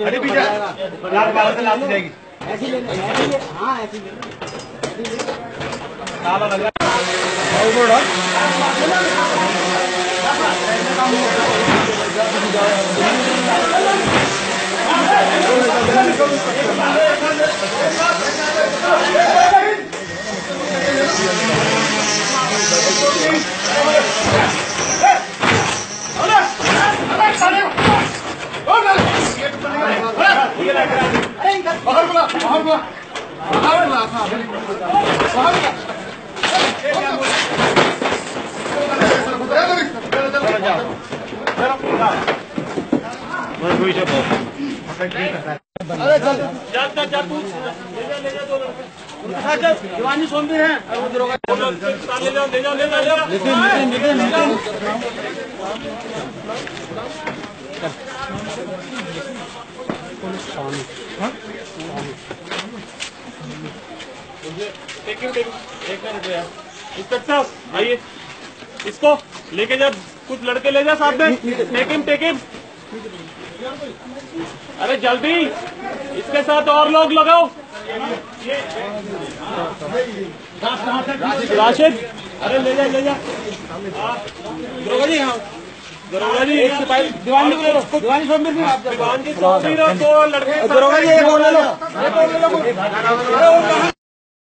अरे पीछे लात मार से लात जाएगी ऐसी ले हाँ ऐसी ले ताला लगा दीवानी सोम भी है ले जाओ इंस्पेक्टर आइए, इसको लेके जा, कुछ लड़के ले जा साथ में। Take him. अरे जल्दी, इसके साथ और लोग लगाओ। राशिद, अरे ले जा दरोगा जी। हाँ दरोगा जी, एक सिपाही दीवानी सोमवीर दीवान की 2 लड़के दरोगा जी।